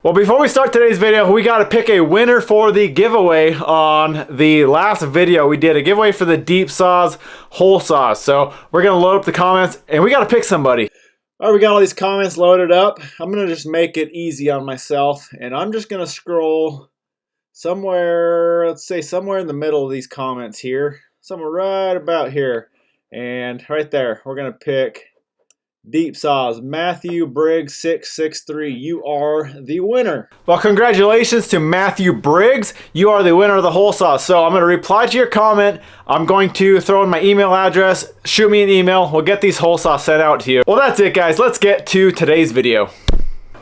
Well, before we start today's video, we got to pick a winner for the giveaway. On the last video, we did a giveaway for the deep saws, hole saws. So we're going to load up the comments and we got to pick somebody. All right, we got all these comments loaded up. I'm going to just make it easy on myself. And I'm just going to scroll somewhere, let's say somewhere in the middle of these comments here. Somewhere right about here. And right there, we're going to pick deep saws. Matthew Briggs 663, you are the winner. Well, congratulations to Matthew Briggs. You are the winner of the hole saw. So I'm going to reply to your comment. I'm going to throw in my email address. Shoot me an email. We'll get these hole saws sent out to you. Well, that's it, guys. Let's get to today's video.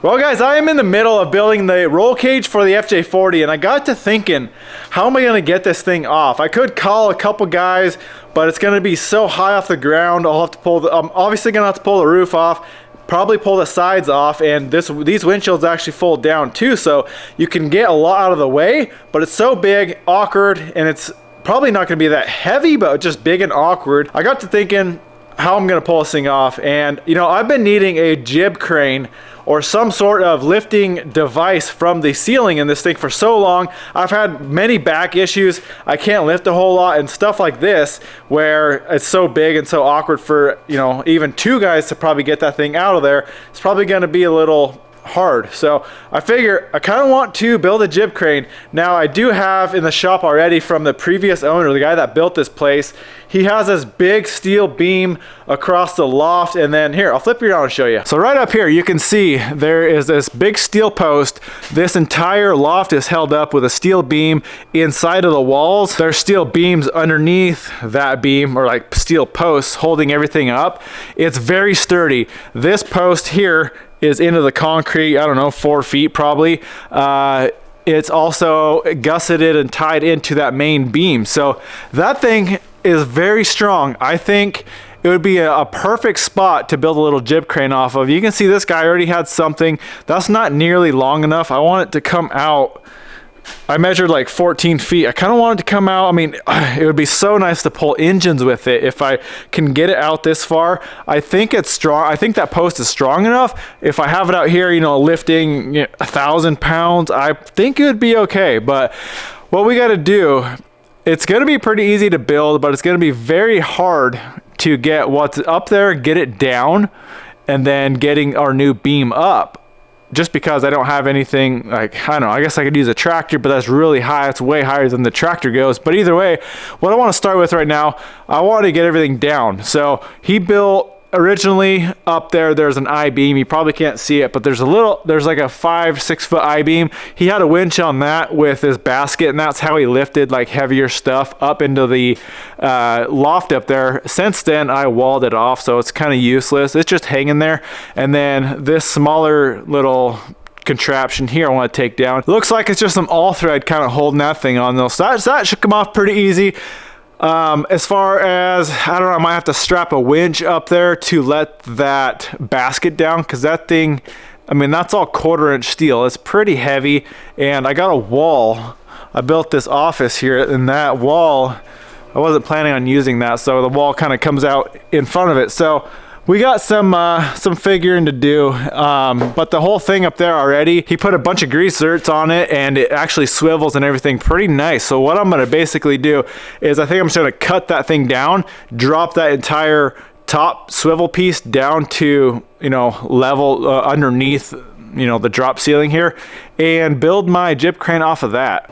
Well, guys, I am in the middle of building the roll cage for the FJ40, and I got to thinking, how am I going to get this thing off? I could call a couple guys, but it's going to be so high off the ground. I'll have to pull I'm obviously going to have to pull the roof off, probably pull the sides off, and these windshields actually fold down too, so you can get a lot out of the way, but it's so big, awkward, and it's probably not going to be that heavy, but just big and awkward. I got to thinking how I'm going to pull this thing off, and you know, I've been needing a jib crane or some sort of lifting device from the ceiling in this thing for so long. I've had many back issues. I can't lift a whole lot and stuff like this where it's so big and so awkward for, you know, even two guys to probably get that thing out of there. It's probably going to be a little hard. So I figure I kind of want to build a jib crane. Now I do have in the shop already from the previous owner, the guy that built this place, he has this big steel beam across the loft, and then here, I'll flip you around and show you. So right up here, you can see there is this big steel post. This entire loft is held up with a steel beam inside of the walls. There's steel beams underneath that beam, or like steel posts holding everything up. It's very sturdy. This post here is into the concrete, I don't know, 4 feet probably. It's also gusseted and tied into that main beam. So that thing is very strong. I think it would be a perfect spot to build a little jib crane off of. You can see this guy already had something. That's not nearly long enough. I want it to come out. I measured like 14 feet. I kind of want it to come out. I mean, it would be so nice to pull engines with it if I can get it out this far. I think it's strong. I think that post is strong enough. If I have it out here, you know, lifting 1,000 pounds, I think it would be okay. But what we got to do, it's going to be pretty easy to build, but it's going to be very hard to get what's up there, get it down, and then getting our new beam up. Just because I don't have anything, like, I don't know, I guess I could use a tractor, but that's really high. It's way higher than the tractor goes. But either way, what I want to start with right now, I want to get everything down. So he built originally up there, there's an I-beam. You probably can't see it, but there's like a 5-6 foot I-beam. He had a winch on that with his basket, and that's how he lifted like heavier stuff up into the loft up there. Since then, I walled it off, so it's kind of useless. It's just hanging there. And then this smaller little contraption here I want to take down. It looks like it's just some all thread kind of holding that thing on though. So that should come off pretty easy. As far as, I don't know, I might have to strap a winch up there to let that basket down, because that thing, I mean, that's all 1/4 inch steel. It's pretty heavy, and I got a wall. I built this office here, and that wall, I wasn't planning on using that, so the wall kind of comes out in front of it. So we got some figuring to do, but the whole thing up there already, he put a bunch of grease zerks on it, and it actually swivels and everything pretty nice. So what I'm gonna basically do is I think I'm just gonna cut that thing down, drop that entire top swivel piece down to, you know, level underneath, you know, the drop ceiling here, and build my jib crane off of that.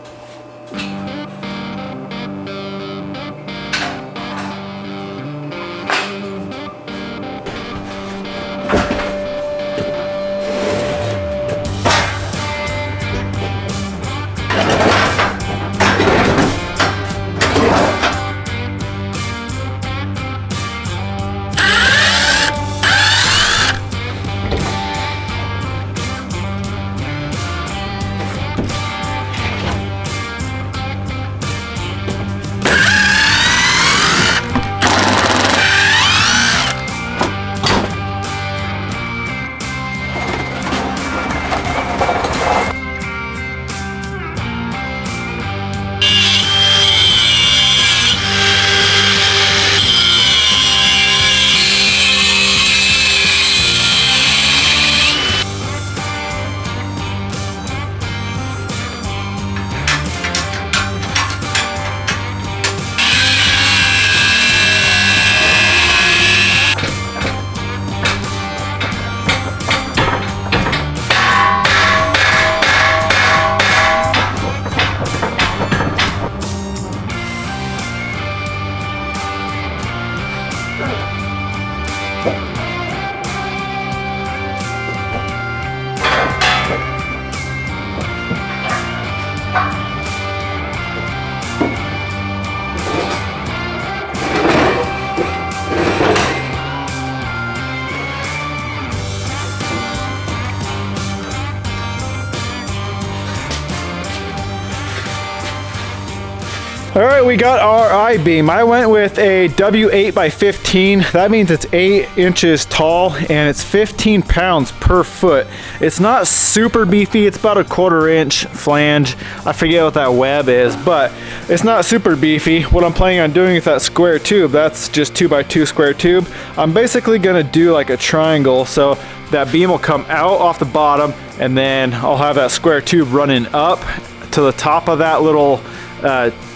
All right, we got our I-beam. I went with a W8 by 15. That means it's 8 inches tall and it's 15 pounds per foot. It's not super beefy. It's about a 1/4 inch flange. I forget what that web is, but it's not super beefy. What I'm planning on doing with that square tube, that's just 2 by 2 square tube. I'm basically gonna do like a triangle, so that beam will come out off the bottom, and then I'll have that square tube running up to the top of that little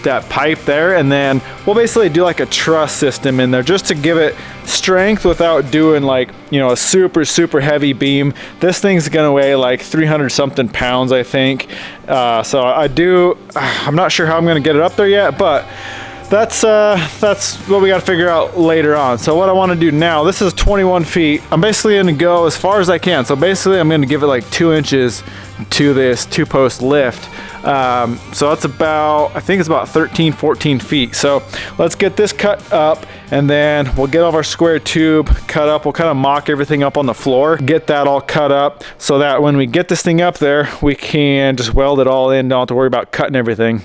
that pipe there, and then we'll basically do like a truss system in there just to give it strength without doing like, you know, a super heavy beam. This thing's gonna weigh like 300 something pounds, I think. So I'm not sure how I'm gonna get it up there yet, but that's what we got to figure out later on. So what I want to do now, this is 21 feet. I'm basically going to go as far as I can. So basically I'm going to give it like 2 inches to this 2-post lift. So that's about, I think it's about 13, 14 feet. So let's get this cut up, and then we'll get all of our square tube cut up. We'll kind of mock everything up on the floor, get that all cut up so that when we get this thing up there, we can just weld it all in. Don't have to worry about cutting everything.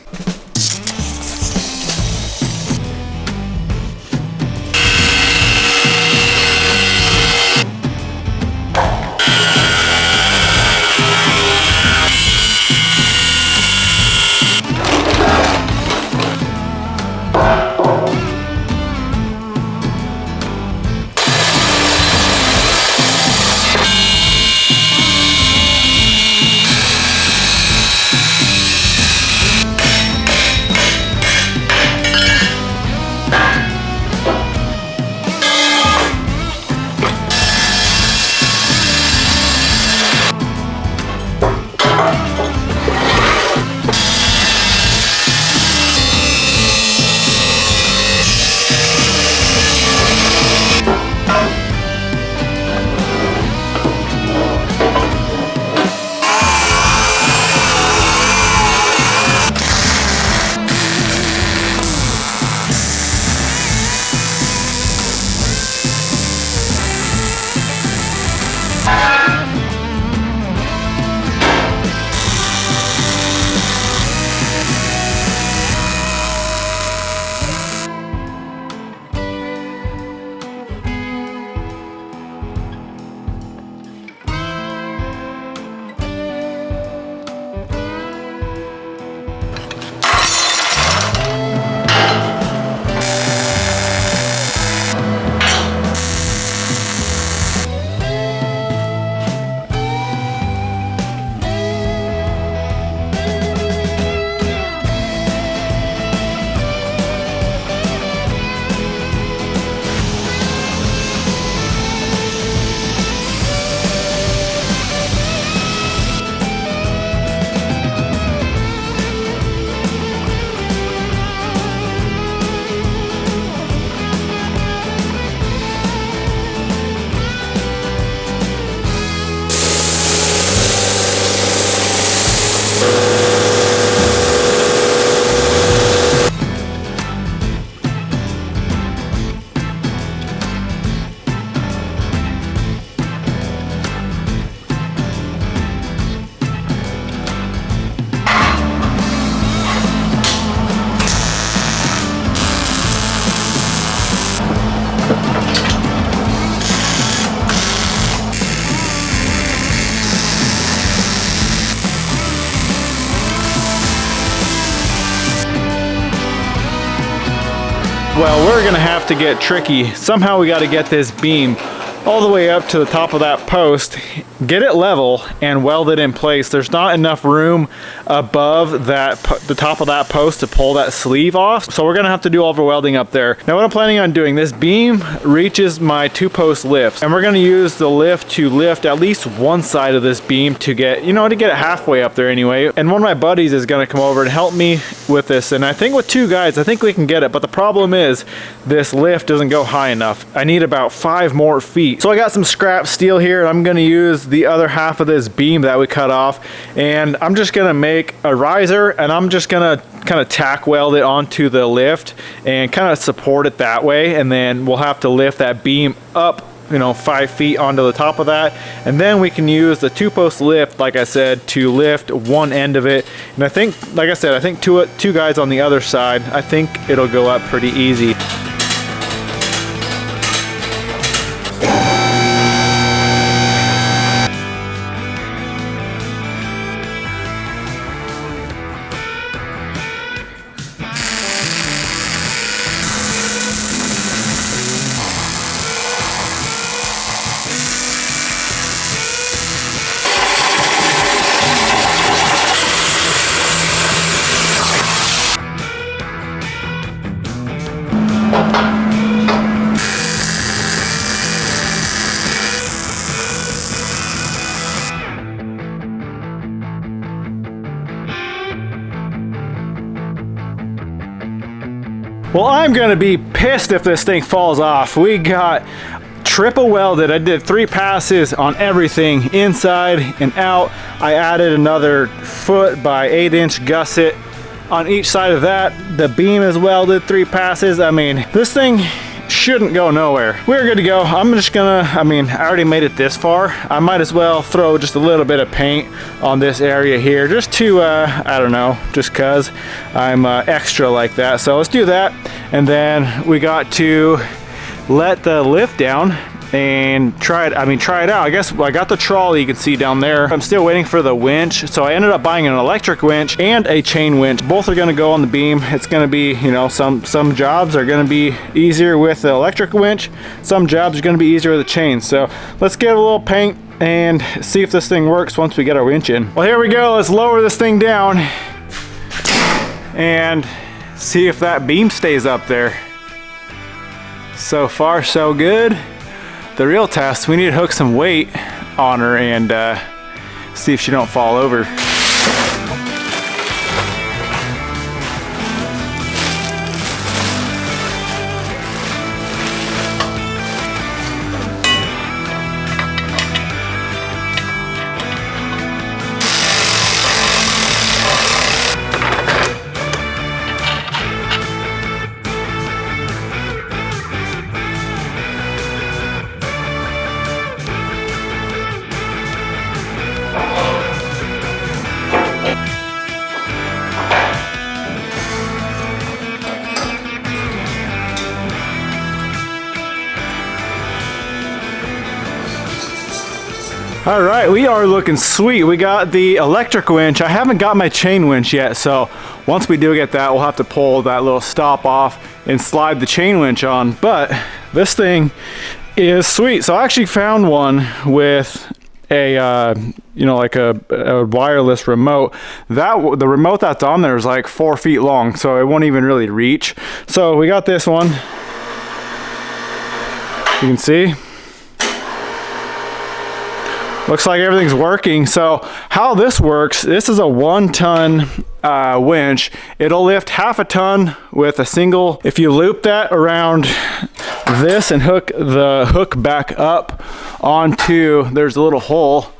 Well, we're gonna have to get tricky. Somehow we gotta get this beam all the way up to the top of that post, get it level, and weld it in place. There's not enough room above the top of that post to pull that sleeve off, so we're gonna have to do all of our welding up there. Now what I'm planning on doing, this beam reaches my 2-post lifts, and we're gonna use the lift to lift at least one side of this beam to get, you know, to get it halfway up there anyway. And one of my buddies is gonna come over and help me with this, and I think with 2 guys, I think we can get it, but the problem is this lift doesn't go high enough. I need about 5 more feet. So I got some scrap steel here, and I'm gonna use the other half of this beam that we cut off, and I'm just gonna make a riser, and I'm just gonna kind of tack weld it onto the lift and kind of support it that way, and then we'll have to lift that beam up you know, 5 feet onto the top of that, and then we can use the 2-post lift, like I said, to lift one end of it. And I think, like I said, I think two guys on the other side, I think it'll go up pretty easy. Well, I'm gonna be pissed if this thing falls off. We got triple welded. I did 3 passes on everything, inside and out. I added another 1 by 8-inch gusset on each side of that. The beam is welded, 3 passes. I mean, this thing shouldn't go nowhere. We're good to go. I'm just gonna, I mean, I already made it this far. I might as well throw just a little bit of paint on this area here, just to, I don't know, just cause I'm extra like that. So let's do that. And then we got to let the lift down and try it out. I guess I got the trolley you can see down there. I'm still waiting for the winch, so I ended up buying an electric winch and a chain winch. Both are going to go on the beam. It's going to be, you know, some jobs are going to be easier with the electric winch, some jobs are going to be easier with the chain. So let's get a little paint and see if this thing works once we get our winch in. Well, here we go. Let's lower this thing down and see if that beam stays up there. So far so good. The real test, we need to hook some weight on her and see if she don't fall over. All right, we are looking sweet. We got the electric winch. I haven't got my chain winch yet, so once we do get that, we'll have to pull that little stop off and slide the chain winch on. But this thing is sweet. So I actually found one with a you know, like a wireless remote. The remote that's on there is like 4 feet long, so it won't even really reach. So we got this one. You can see. Looks like everything's working. So how this works, this is a 1-ton winch. It'll lift half a ton with a single. If you loop that around this and hook the hook back up onto, there's a little hole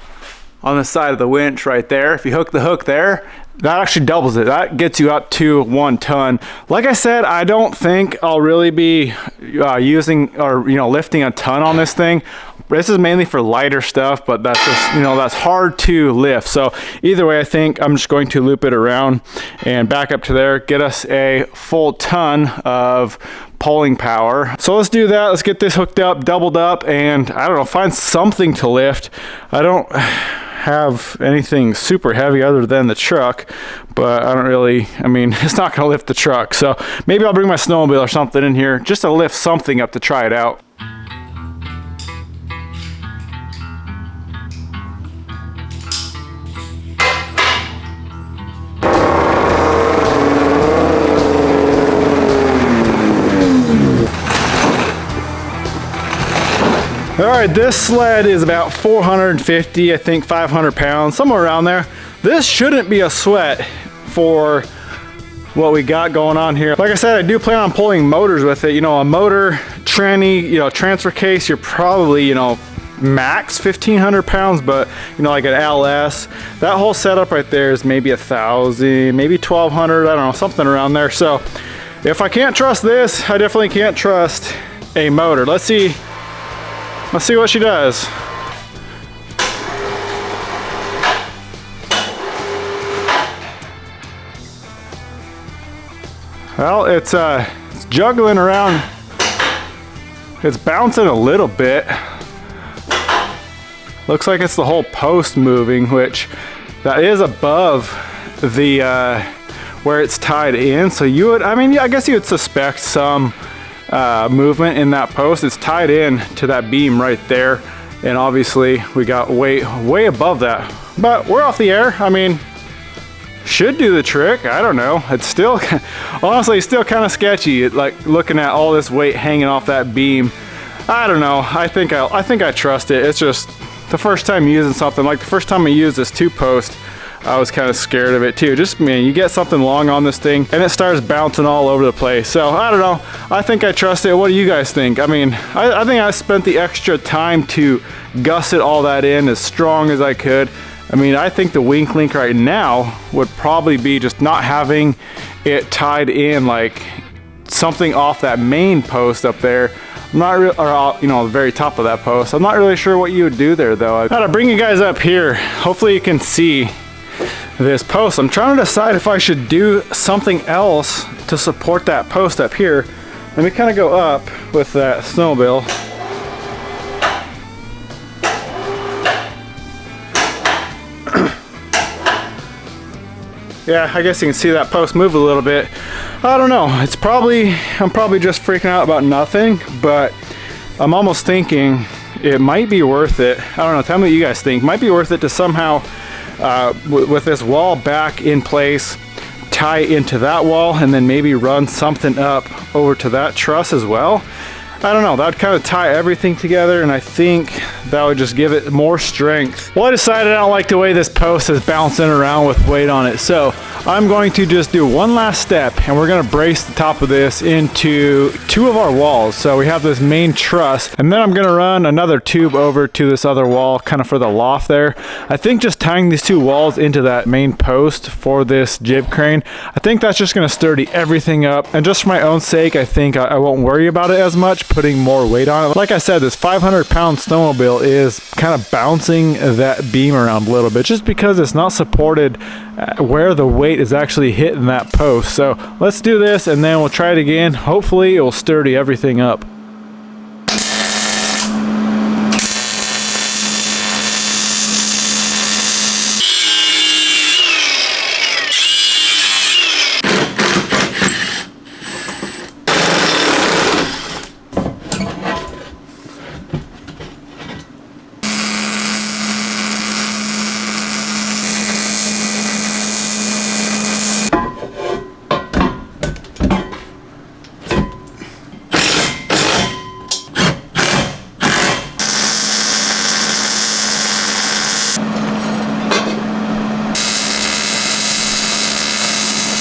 on the side of the winch right there. If you hook the hook there, that actually doubles it. That gets you up to 1 ton. Like I said, I don't think I'll really be using or, you know, lifting a ton on this thing. This is mainly for lighter stuff, but that's just, you know, that's hard to lift. So either way, I think I'm just going to loop it around and back up to there, get us a full ton of pulling power. So let's do that. Let's get this hooked up, doubled up, and I don't know, find something to lift. I don't have anything super heavy other than the truck, but I don't really, I mean, it's not gonna lift the truck. So maybe I'll bring my snowmobile or something in here just to lift something up to try it out. All right, this sled is about 450, I think 500 pounds, somewhere around there. This shouldn't be a sweat for what we got going on here. Like I said, I do plan on pulling motors with it. You know, a motor, tranny, you know, transfer case, you're probably, you know, max 1,500 pounds, but you know, like an LS, that whole setup right there is maybe 1,000, maybe 1,200, I don't know, something around there. So if I can't trust this, I definitely can't trust a motor. Let's see Let's see what she does. Well, it's juggling around. It's bouncing a little bit. Looks like it's the whole post moving, which that is above the where it's tied in. So you would, I mean, yeah, I guess you would suspect some movement in that post. It's tied in to that beam right there, and obviously we got way above that. But we're off the air. I mean, should do the trick. I don't know. It's still, honestly, still kind of sketchy. Like looking at all this weight hanging off that beam. I don't know. I think I trust it. It's just the first time using something. Like the first time I used this 2-post, I was kind of scared of it too. Just, man, you get something long on this thing and it starts bouncing all over the place. So I don't know. I think I trust it. What do you guys think? I mean, I think I spent the extra time to gusset all that in as strong as I could. I mean, I think the weak link right now would probably be just not having it tied in like something off that main post up there. I'm not really, or you know, the very top of that post. I'm not really sure what you would do there though. I gotta bring you guys up here. Hopefully you can see this post. I'm trying to decide if I should do something else to support that post up here. Let me kind of go up with that snowmobile. Yeah, I guess you can see that post move a little bit. I don't know. It's probably, I'm probably just freaking out about nothing, but I'm almost thinking it might be worth it. I don't know. Tell me what you guys think. Might be worth it to somehow, with this wall back in place, tie into that wall and then maybe run something up over to that truss as well. I don't know, that would kind of tie everything together, and I think that would just give it more strength. Well, I decided I don't like the way this post is bouncing around with weight on it, so I'm going to just do one last step, and we're going to brace the top of this into 2 of our walls. So we have this main truss, and then I'm going to run another tube over to this other wall, kind of for the loft there. I think just tying these 2 walls into that main post for this jib crane, I think that's just going to sturdy everything up, and just for my own sake, I think I won't worry about it as much, putting more weight on it. Like I said, this 500-pound snowmobile is kind of bouncing that beam around a little bit just because it's not supported where the weight is actually hitting that post. So let's do this and then we'll try it again. Hopefully it will sturdy everything up.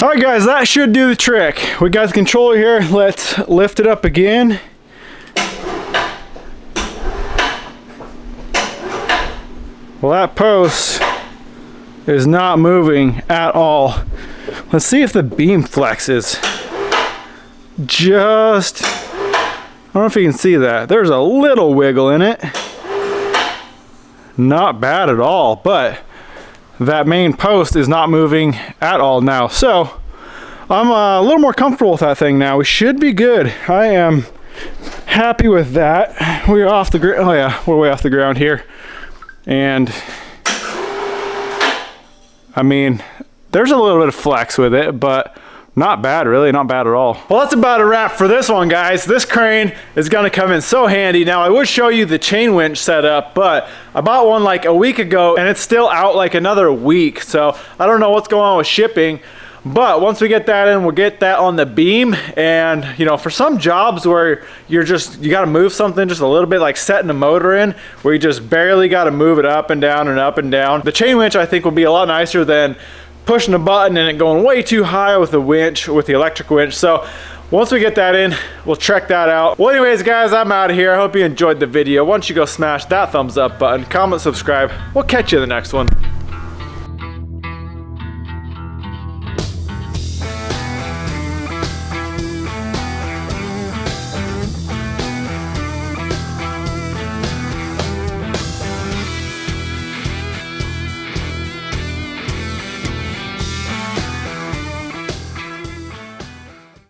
All right guys, that should do the trick. We got the controller here. Let's lift it up again. Well, that post is not moving at all. Let's see if the beam flexes. Just, I don't know if you can see that. There's a little wiggle in it. Not bad at all, but that main post is not moving at all now. So I'm a little more comfortable with that thing now. We should be good. I am happy with that. We're off the ground. Oh yeah, we're way off the ground here. And I mean, there's a little bit of flex with it, but not bad, really, not bad at all. Well, that's about a wrap for this one, guys. This crane is gonna come in so handy. Now, I would show you the chain winch setup, but I bought one like a week ago and it's still out like another week. So I don't know what's going on with shipping, but once we get that in, we'll get that on the beam. And you know, for some jobs where you gotta move something just a little bit, like setting a motor in, where you just barely gotta move it up and down and up and down, the chain winch I think will be a lot nicer than pushing a button and it going way too high with the winch, with the electric winch. So once we get that in, we'll check that out. Well, anyways, guys, I'm out of here. I hope you enjoyed the video. Once you go smash that thumbs up button, comment, subscribe. We'll catch you in the next one.